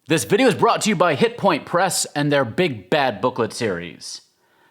This video is brought to you by Hit Point Press and their Big Bad Booklet series.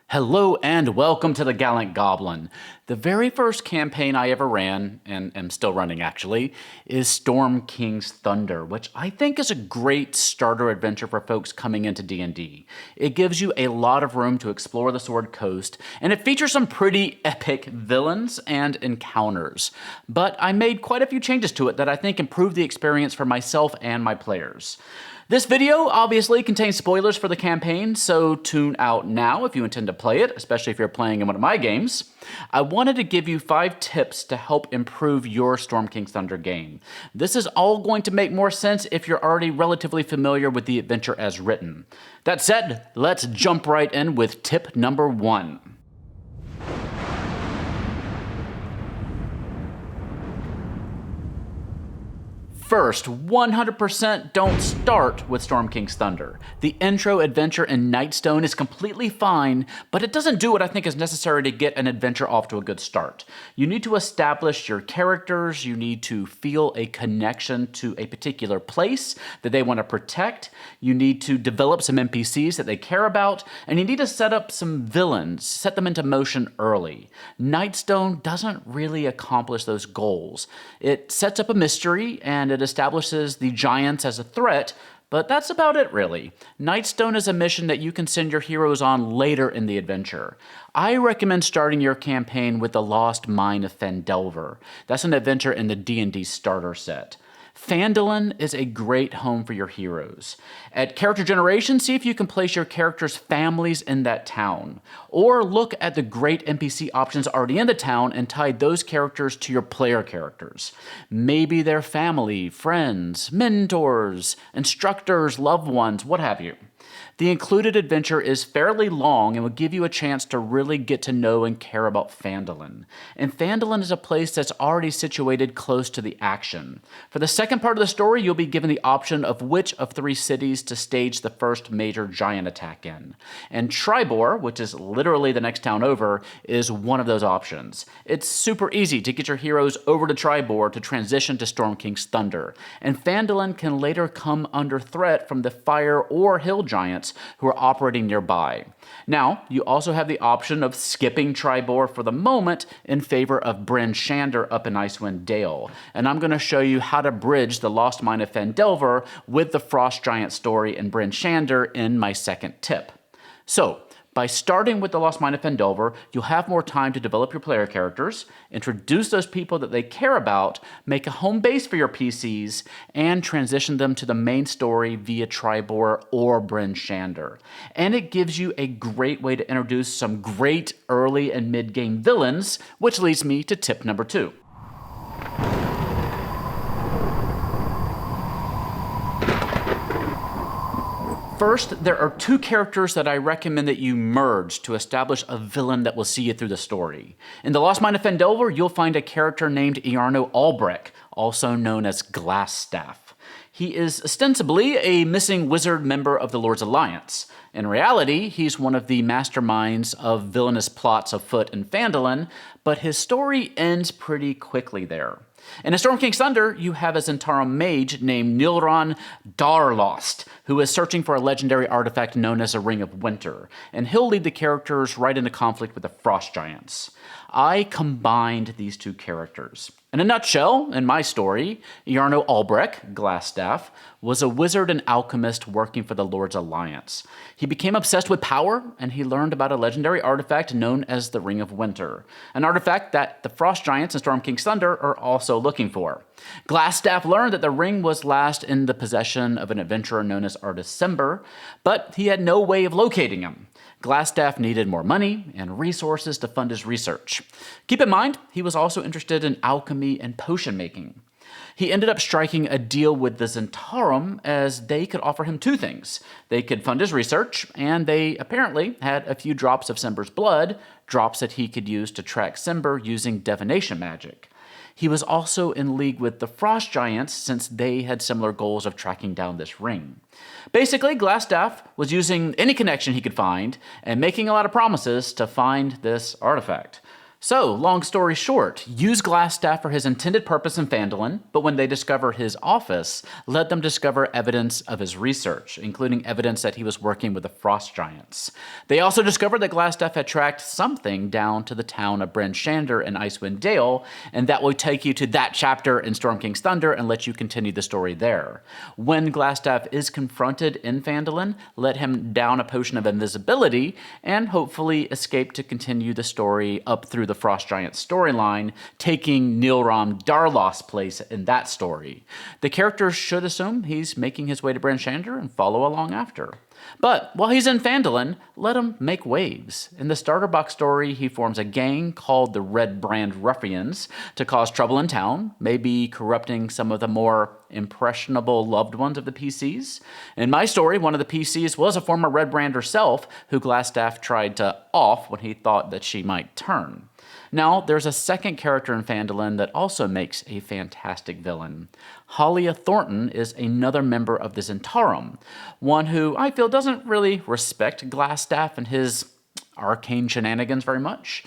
Hello and welcome to the Gallant Goblin. The very first campaign I ever ran, and am still running actually, is Storm King's Thunder, which I think is a great starter adventure for folks coming into D&D. It gives you a lot of room to explore the Sword Coast, and it features some pretty epic villains and encounters. But I made quite a few changes to it that I think improve the experience for myself and my players. This video obviously contains spoilers for the campaign, so tune out now if you intend to play it, especially if you're playing in one of my games. I wanted to give you 5 tips to help improve your Storm King's Thunder game. This is all going to make more sense if you're already relatively familiar with the adventure as written. That said, let's jump right in with tip number 1. First, 100% don't start with Storm King's Thunder. The intro adventure in Nightstone is completely fine, but it doesn't do what I think is necessary to get an adventure off to a good start. You need to establish your characters, you need to feel a connection to a particular place that they want to protect, you need to develop some NPCs that they care about, and you need to set up some villains, set them into motion early. Nightstone doesn't really accomplish those goals. It sets up a mystery and it establishes the giants as a threat, but that's about it really. Nightstone is a mission that you can send your heroes on later in the adventure. I recommend starting your campaign with the Lost Mine of Phandelver. That's an adventure in the D&D starter set. Phandalin is a great home for your heroes. At character generation, see if you can place your characters' families in that town. Or look at the great NPC options already in the town and tie those characters to your player characters. Maybe their family, friends, mentors, instructors, loved ones, what have you. The included adventure is fairly long and will give you a chance to really get to know and care about Phandalin. And Phandalin is a place that's already situated close to the action. For the second part of the story, you'll be given the option of which of 3 cities to stage the first major giant attack in. And Tribor, which is literally the next town over, is one of those options. It's super easy to get your heroes over to Tribor to transition to Storm King's Thunder. And Phandalin can later come under threat from the fire or hill giants who are operating nearby. Now, you also have the option of skipping Tribor for the moment in favor of Bryn Shander up in Icewind Dale. And I'm going to show you how to bridge the Lost Mine of Phandelver with the Frost Giant story in Bryn Shander in my second tip. So, by starting with the Lost Mine of Phandelver, you'll have more time to develop your player characters, introduce those people that they care about, make a home base for your PCs, and transition them to the main story via Tribor or Bryn Shander. And it gives you a great way to introduce some great early and mid-game villains, which leads me to tip number 2. First, there are 2 characters that I recommend that you merge to establish a villain that will see you through the story. In the Lost Mine of Phandelver, you'll find a character named Iarno Albrecht, also known as Glassstaff. He is ostensibly a missing wizard member of the Lord's Alliance. In reality, he's one of the masterminds of villainous plots afoot in Phandalin, but his story ends pretty quickly there. In A Storm King's Thunder, you have a Zentarum mage named Nilron Darlost, who is searching for a legendary artifact known as a Ring of Winter, and he'll lead the characters right into conflict with the Frost Giants. I combined these 2 characters. In a nutshell, in my story, Iarno Albrecht, Glassstaff, was a wizard and alchemist working for the Lord's Alliance. He became obsessed with power, and he learned about a legendary artifact known as the Ring of Winter, an artifact that the Frost Giants and Storm King's Thunder are also looking for. Glassstaff learned that the ring was last in the possession of an adventurer known as Articember, but he had no way of locating him. Glassstaff needed more money and resources to fund his research. Keep in mind, he was also interested in alchemy and potion making. He ended up striking a deal with the Zentarum as they could offer him 2 things. They could fund his research, and they apparently had a few drops of Cimber's blood, drops that he could use to track Cimber using divination magic. He was also in league with the Frost Giants since they had similar goals of tracking down this ring. Basically, Glassstaff was using any connection he could find and making a lot of promises to find this artifact. So, long story short, use Glassstaff for his intended purpose in Phandalin, but when they discover his office, let them discover evidence of his research, including evidence that he was working with the Frost Giants. They also discovered that Glassstaff had tracked something down to the town of Bryn Shander in Icewind Dale, and that will take you to that chapter in Storm King's Thunder and let you continue the story there. When Glassstaff is confronted in Phandalin, let him down a potion of invisibility, and hopefully escape to continue the story up through the Frost Giant storyline, taking Nilram Darlos's place in that story. The character should assume he's making his way to Bryn Shander and follow along after. But while he's in Phandalin, let him make waves. In the starter box story, he forms a gang called the Red Brand Ruffians to cause trouble in town, maybe corrupting some of the more impressionable loved ones of the PCs. In my story, one of the PCs was a former Red Brand herself, who Glassstaff tried to off when he thought that she might turn. Now, there's a second character in Phandalin that also makes a fantastic villain. Halia Thornton is another member of the Zentarum, one who I feel doesn't really respect Glassstaff and his arcane shenanigans very much.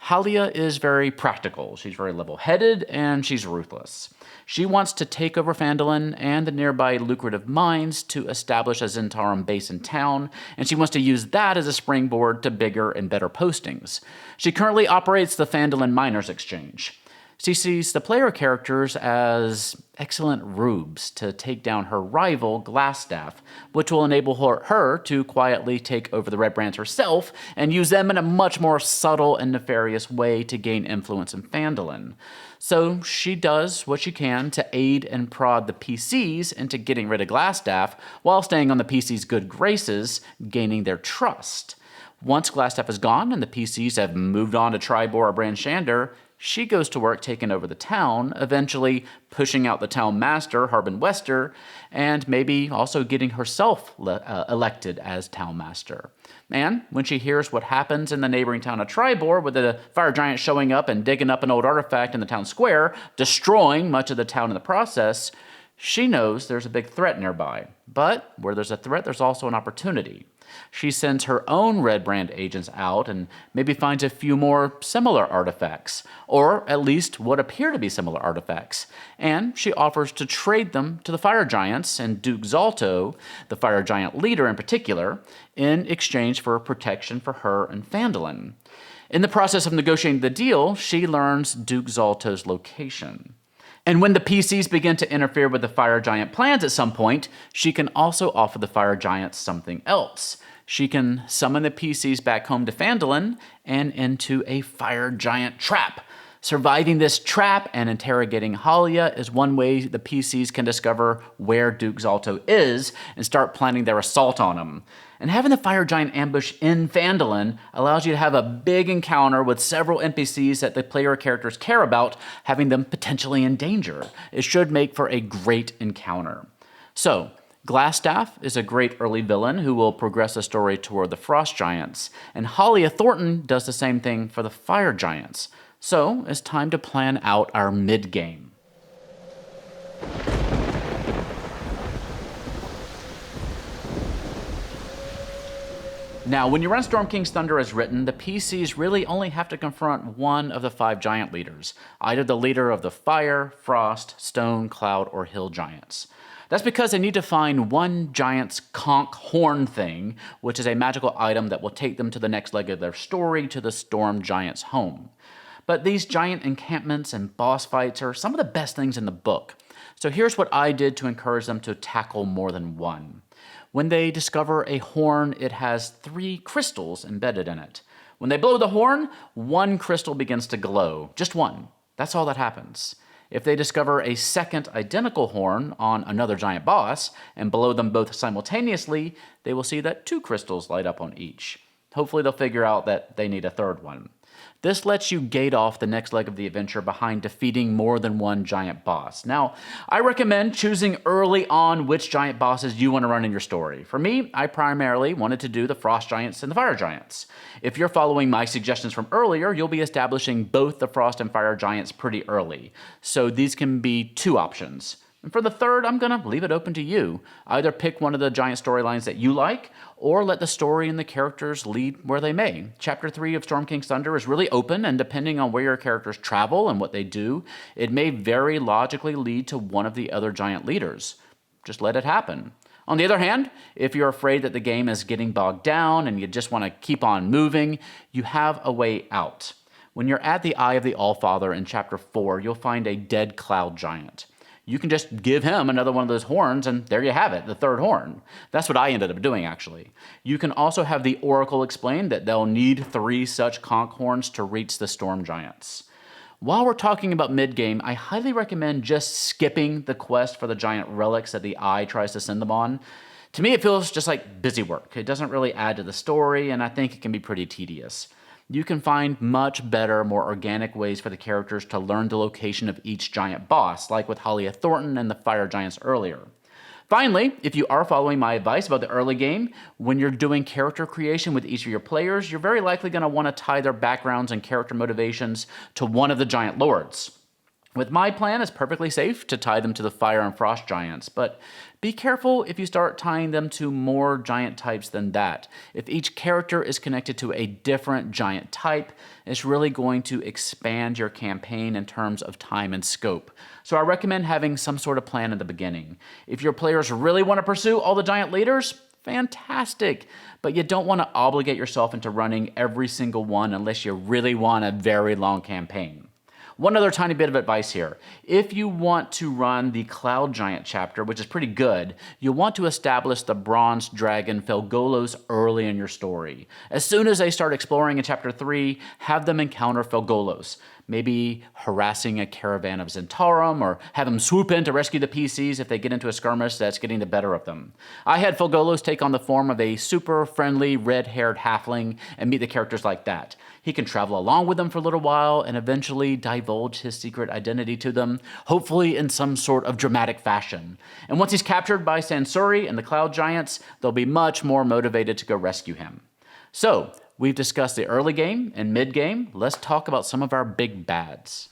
Halia is very practical, she's very level-headed, and she's ruthless. She wants to take over Phandalin and the nearby lucrative mines to establish a Zentarum base in town, and she wants to use that as a springboard to bigger and better postings. She currently operates the Phandalin Miners Exchange. She sees the player characters as excellent rubes to take down her rival, Glassstaff, which will enable her to quietly take over the Red Brands herself and use them in a much more subtle and nefarious way to gain influence in Phandalin. So she does what she can to aid and prod the PCs into getting rid of Glassstaff while staying on the PCs' good graces, gaining their trust. Once Glassstaff is gone and the PCs have moved on to Tribor or Bryn Shander, she goes to work taking over the town, eventually pushing out the town master, Harbin Wester, and maybe also getting herself elected as town master. And when she hears what happens in the neighboring town of Tribor, with the fire giant showing up and digging up an old artifact in the town square, destroying much of the town in the process, she knows there's a big threat nearby. But where there's a threat, there's also an opportunity. She sends her own Red Brand agents out and maybe finds a few more similar artifacts, or at least what appear to be similar artifacts, and she offers to trade them to the Fire Giants and Duke Zalto, the Fire Giant leader in particular, in exchange for protection for her and Phandalin. In the process of negotiating the deal, she learns Duke Zalto's location. And when the PCs begin to interfere with the Fire Giant plans at some point, she can also offer the Fire Giants something else. She can summon the PCs back home to Phandalin and into a Fire Giant trap. Surviving this trap and interrogating Halia is one way the PCs can discover where Duke Zalto is and start planning their assault on him. And having the Fire Giant ambush in Phandalin allows you to have a big encounter with several NPCs that the player characters care about, having them potentially in danger. It should make for a great encounter. So, Glassstaff is a great early villain who will progress the story toward the Frost Giants, and Halia Thornton does the same thing for the Fire Giants. So, it's time to plan out our mid-game. Now, when you run Storm King's Thunder as written, the PCs really only have to confront one of the 5 giant leaders, either the leader of the Fire, Frost, Stone, Cloud, or Hill Giants. That's because they need to find one giant's conch horn thing, which is a magical item that will take them to the next leg of their story, to the Storm Giant's home. But these giant encampments and boss fights are some of the best things in the book. So here's what I did to encourage them to tackle more than one. When they discover a horn, it has 3 crystals embedded in it. When they blow the horn, 1 crystal begins to glow. Just 1. That's all that happens. If they discover a second identical horn on another giant boss and blow them both simultaneously, they will see that 2 crystals light up on each. Hopefully they'll figure out that they need a third one. This lets you gate off the next leg of the adventure behind defeating more than one giant boss. Now, I recommend choosing early on which giant bosses you want to run in your story. For me, I primarily wanted to do the Frost Giants and the Fire Giants. If you're following my suggestions from earlier, you'll be establishing both the Frost and Fire Giants pretty early. So these can be 2 options. And for the third, I'm going to leave it open to you. Either pick one of the giant storylines that you like, or let the story and the characters lead where they may. Chapter 3 of Storm King's Thunder is really open, and depending on where your characters travel and what they do, it may very logically lead to one of the other giant leaders. Just let it happen. On the other hand, if you're afraid that the game is getting bogged down and you just want to keep on moving, you have a way out. When you're at the Eye of the Allfather in Chapter 4, you'll find a dead cloud giant. You can just give him another one of those horns, and there you have it, the third horn. That's what I ended up doing, actually. You can also have the Oracle explain that they'll need 3 such conch horns to reach the storm giants. While we're talking about mid-game, I highly recommend just skipping the quest for the giant relics that the Eye tries to send them on. To me, it feels just like busy work. It doesn't really add to the story, and I think it can be pretty tedious. You can find much better, more organic ways for the characters to learn the location of each giant boss, like with Halia Thornton and the Fire Giants earlier. Finally, if you are following my advice about the early game, when you're doing character creation with each of your players, you're very likely going to want to tie their backgrounds and character motivations to one of the giant lords. With my plan, it's perfectly safe to tie them to the fire and frost giants, but be careful if you start tying them to more giant types than that. If each character is connected to a different giant type, it's really going to expand your campaign in terms of time and scope. So I recommend having some sort of plan in the beginning. If your players really want to pursue all the giant leaders, fantastic, but you don't want to obligate yourself into running every single one unless you really want a very long campaign. One other tiny bit of advice here. If you want to run the Cloud Giant chapter, which is pretty good, you'll want to establish the Bronze Dragon Felgolos early in your story. As soon as they start exploring in Chapter 3, have them encounter Felgolos. Maybe harassing a caravan of Zentarum, or have them swoop in to rescue the PCs if they get into a skirmish that's getting the better of them. I had Felgolos take on the form of a super friendly red-haired halfling and meet the characters like that. He can travel along with them for a little while and eventually divulge his secret identity to them, hopefully in some sort of dramatic fashion. And once he's captured by Sansuri and the Cloud Giants, they'll be much more motivated to go rescue him. So, we've discussed the early game and mid-game. Let's talk about some of our big bads.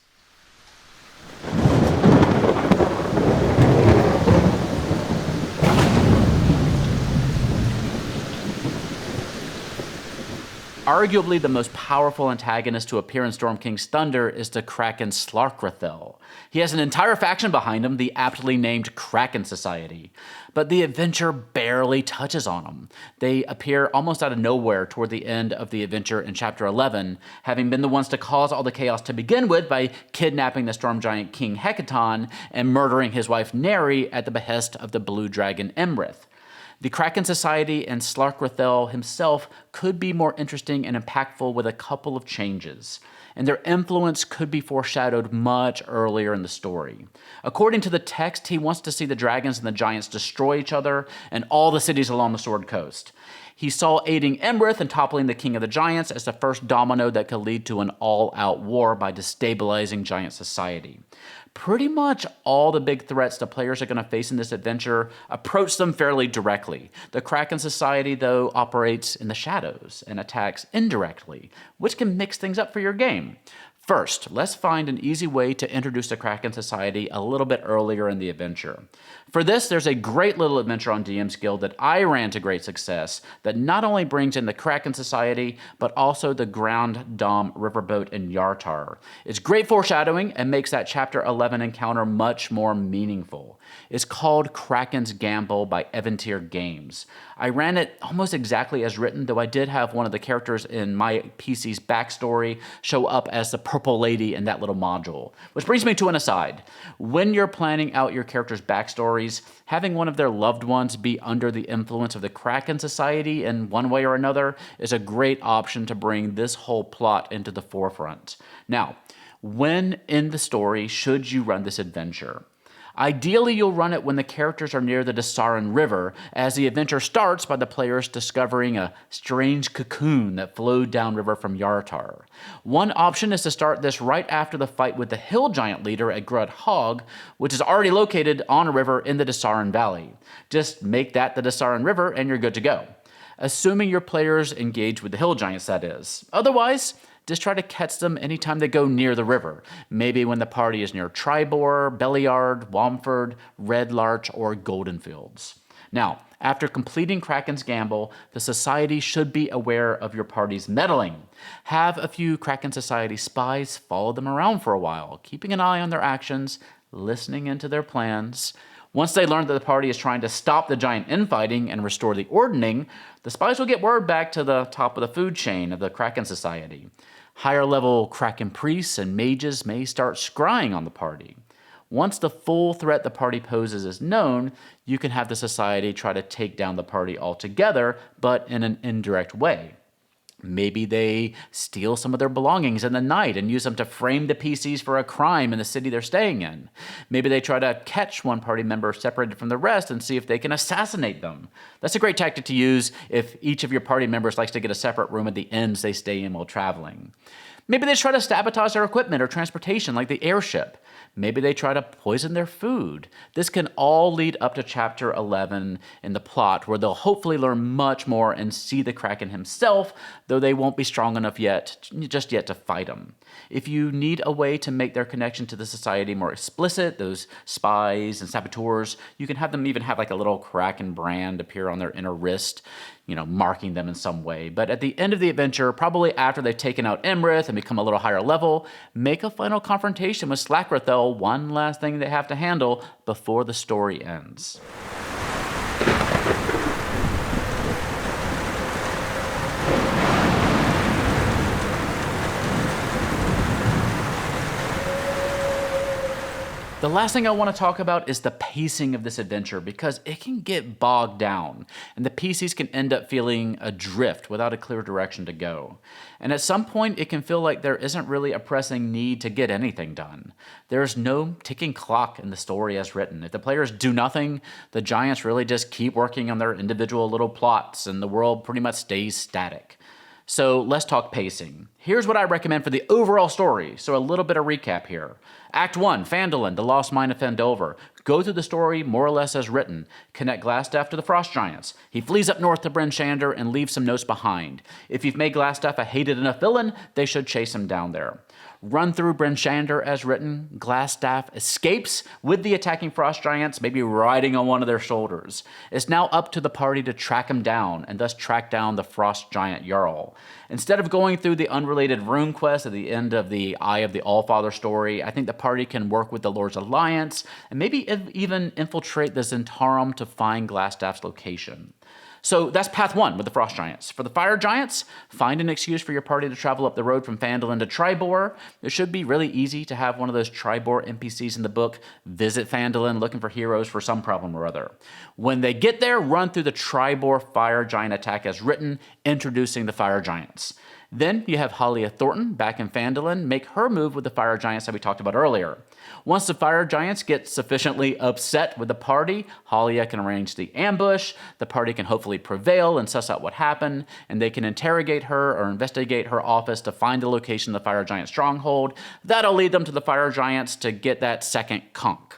Arguably the most powerful antagonist to appear in Storm King's Thunder is the Kraken Slarkrathel. He has an entire faction behind him, the aptly named Kraken Society. But the adventure barely touches on them. They appear almost out of nowhere toward the end of the adventure in Chapter 11, having been the ones to cause all the chaos to begin with by kidnapping the Storm Giant King Hecaton and murdering his wife Neri at the behest of the Blue Dragon Emrith. The Kraken Society and Slarkrathel himself could be more interesting and impactful with a couple of changes, and their influence could be foreshadowed much earlier in the story. According to the text, he wants to see the dragons and the giants destroy each other and all the cities along the Sword Coast. He saw aiding Emrith and toppling the King of the Giants as the first domino that could lead to an all-out war by destabilizing giant society. Pretty much all the big threats the players are going to face in this adventure approach them fairly directly. The Kraken Society, though, operates in the shadows and attacks indirectly, which can mix things up for your game. First, let's find an easy way to introduce the Kraken Society a little bit earlier in the adventure. For this, there's a great little adventure on DM's Guild that I ran to great success that not only brings in the Kraken Society, but also the Ground Dom Riverboat in Yartar. It's great foreshadowing and makes that Chapter 11 encounter much more meaningful. It's called Kraken's Gamble by Eventyr Games. I ran it almost exactly as written, though I did have one of the characters in my PC's backstory show up as the Purple Lady in that little module. Which brings me to an aside. When you're planning out your characters' backstories, having one of their loved ones be under the influence of the Kraken Society in one way or another is a great option to bring this whole plot into the forefront. Now, when in the story should you run this adventure? Ideally, you'll run it when the characters are near the Desarin River, as the adventure starts by the players discovering a strange cocoon that flowed downriver from Yartar. One option is to start this right after the fight with the Hill Giant leader at Grud Hog, which is already located on a river in the Desarin Valley. Just make that the Desarin River and you're good to go. Assuming your players engage with the Hill Giants, that is. Otherwise, Just try to catch them anytime they go near the river. Maybe when the party is near Tribor, Belliard, Wamford, Red Larch, or Goldenfields. Now, after completing Kraken's gamble, the Society should be aware of your party's meddling. Have a few Kraken Society spies follow them around for a while, keeping an eye on their actions, listening into their plans. Once they learn that the party is trying to stop the giant infighting and restore the ordning, the spies will get word back to the top of the food chain of the Kraken Society. Higher level Kraken priests and mages may start scrying on the party. Once the full threat the party poses is known, you can have the Society try to take down the party altogether, but in an indirect way. Maybe they steal some of their belongings in the night and use them to frame the PCs for a crime in the city they're staying in. Maybe they try to catch one party member separated from the rest and see if they can assassinate them. That's a great tactic to use if each of your party members likes to get a separate room at the inns they stay in while traveling. Maybe they try to sabotage their equipment or transportation, like the airship. Maybe they try to poison their food. This can all lead up to Chapter 11 in the plot, where they'll hopefully learn much more and see the Kraken himself, though they won't be strong enough just yet to fight him. If you need a way to make their connection to the Society more explicit, those spies and saboteurs, you can have them even have like a little Kraken brand appear on their inner wrist, marking them in some way. But at the end of the adventure, probably after they've taken out Emrith and become a little higher level, make a final confrontation with Slackrathel, one last thing they have to handle before the story ends. The last thing I want to talk about is the pacing of this adventure, because it can get bogged down and the PCs can end up feeling adrift without a clear direction to go. And at some point it can feel like there isn't really a pressing need to get anything done. There's no ticking clock in the story as written. If the players do nothing, the giants really just keep working on their individual little plots and the world pretty much stays static. So let's talk pacing. Here's what I recommend for the overall story. So a little bit of recap here. Act 1, Phandalin, the Lost Mine of Phandelver. Go through the story more or less as written. Connect Glassstaff to the Frost Giants. He flees up north to Bryn Shander and leaves some notes behind. If you've made Glassstaff a hated enough villain, they should chase him down there. Run through Bryn Shander as written. Glassstaff escapes with the attacking Frost Giants, maybe riding on one of their shoulders. It's now up to the party to track him down, and thus track down the Frost Giant Jarl. Instead of going through the unrelated rune quest at the end of the Eye of the Allfather story, I think the party can work with the Lord's Alliance, and maybe even infiltrate the Zentarum to find Glassstaff's location. So that's path 1 with the Frost Giants. For the Fire Giants, find an excuse for your party to travel up the road from Phandalin to Tribor. It should be really easy to have one of those Tribor NPCs in the book visit Phandalin looking for heroes for some problem or other. When they get there, run through the Tribor Fire Giant attack as written, introducing the Fire Giants. Then you have Halia Thornton back in Phandalin make her move with the Fire Giants that we talked about earlier. Once the Fire Giants get sufficiently upset with the party, Halia can arrange the ambush, the party can hopefully prevail and suss out what happened, and they can interrogate her or investigate her office to find the location of the Fire Giant stronghold. That'll lead them to the Fire Giants to get that second conch.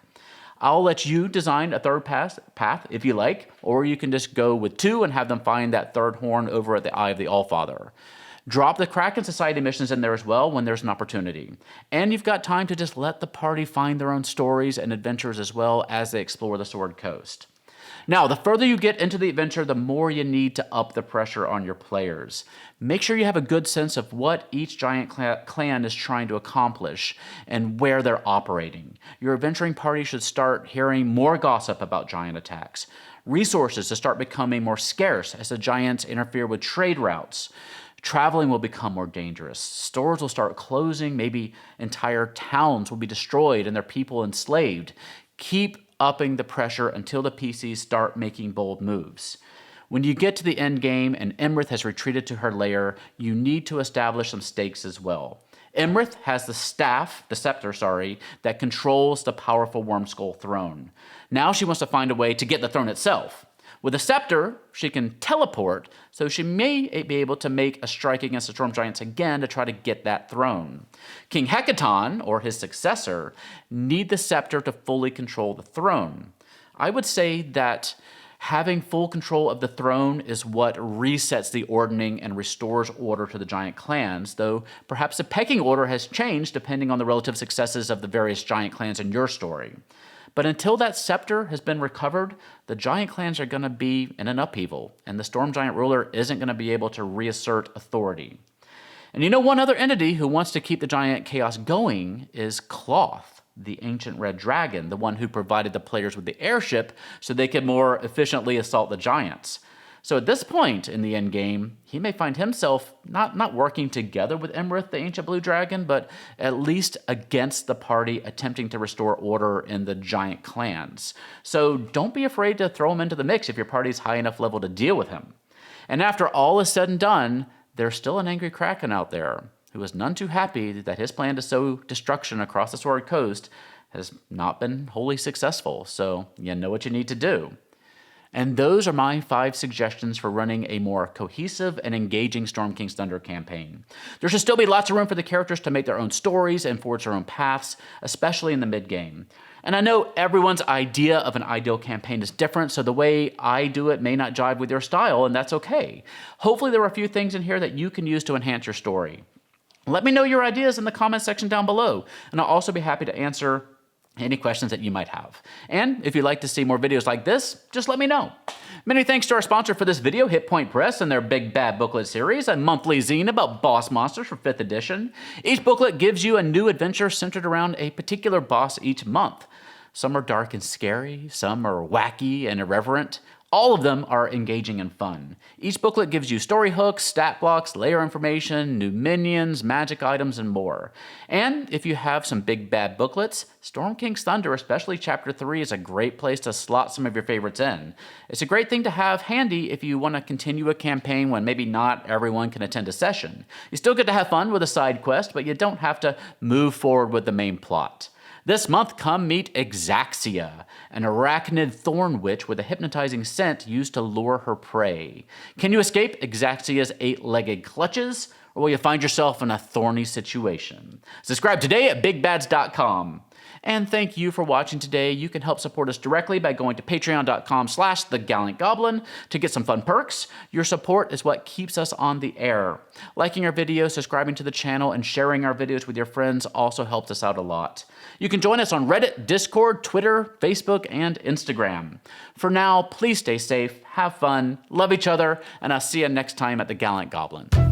I'll let you design a third path if you like, or you can just go with 2 and have them find that third horn over at the Eye of the Allfather. Drop the Kraken Society missions in there as well when there's an opportunity. And you've got time to just let the party find their own stories and adventures as well as they explore the Sword Coast. Now, the further you get into the adventure, the more you need to up the pressure on your players. Make sure you have a good sense of what each giant clan is trying to accomplish and where they're operating. Your adventuring party should start hearing more gossip about giant attacks. Resources to start becoming more scarce as the giants interfere with trade routes. Traveling will become more dangerous. Stores will start closing. Maybe entire towns will be destroyed and their people enslaved. Keep upping the pressure until the PCs start making bold moves. When you get to the end game and Emrith has retreated to her lair, you need to establish some stakes as well. Emrith has the scepter, that controls the powerful Wormskull throne. Now she wants to find a way to get the throne itself. With a scepter, she can teleport, so she may be able to make a strike against the Storm Giants again to try to get that throne. King Hekaton, or his successor, need the scepter to fully control the throne. I would say that Having full control of the throne is what resets the ordering and restores order to the giant clans, though perhaps the pecking order has changed depending on the relative successes of the various giant clans in your story. But until that scepter has been recovered, the giant clans are going to be in an upheaval, and the Storm Giant ruler isn't going to be able to reassert authority. And you know, one other entity who wants to keep the giant chaos going is Cloth, the ancient red dragon, the one who provided the players with the airship so they could more efficiently assault the giants. So at this point in the endgame, he may find himself not working together with Emrith, the ancient blue dragon, but at least against the party attempting to restore order in the giant clans. So don't be afraid to throw him into the mix if your party's high enough level to deal with him. And after all is said and done, there's still an angry Kraken out there who is none too happy that his plan to sow destruction across the Sword Coast has not been wholly successful. So you know what you need to do. And those are my 5 suggestions for running a more cohesive and engaging Storm King's Thunder campaign. There should still be lots of room for the characters to make their own stories and forge their own paths, especially in the mid-game. And I know everyone's idea of an ideal campaign is different, so the way I do it may not jive with your style, and that's okay. Hopefully there are a few things in here that you can use to enhance your story. Let me know your ideas in the comments section down below, and I'll also be happy to answer any questions that you might have. And if you'd like to see more videos like this, just let me know. Many thanks to our sponsor for this video, Hit Point Press, and their Big Bad Booklet series, a monthly zine about boss monsters for 5th edition. Each booklet gives you a new adventure centered around a particular boss each month. Some are dark and scary, some are wacky and irreverent. All of them are engaging and fun. Each booklet gives you story hooks, stat blocks, layer information, new minions, magic items, and more. And if you have some Big Bad Booklets, Storm King's Thunder, especially Chapter 3, is a great place to slot some of your favorites in. It's a great thing to have handy if you want to continue a campaign when maybe not everyone can attend a session. You still get to have fun with a side quest, but you don't have to move forward with the main plot. This month, come meet Exaxia, an arachnid thorn witch with a hypnotizing scent used to lure her prey. Can you escape Exaxia's 8-legged clutches, or will you find yourself in a thorny situation? Subscribe today at bigbads.com. And thank you for watching today. You can help support us directly by going to patreon.com/thegallantgoblin to get some fun perks. Your support is what keeps us on the air. Liking our videos, subscribing to the channel, and sharing our videos with your friends also helps us out a lot. You can join us on Reddit, Discord, Twitter, Facebook, and Instagram. For now, please stay safe, have fun, love each other, and I'll see you next time at the Gallant Goblin.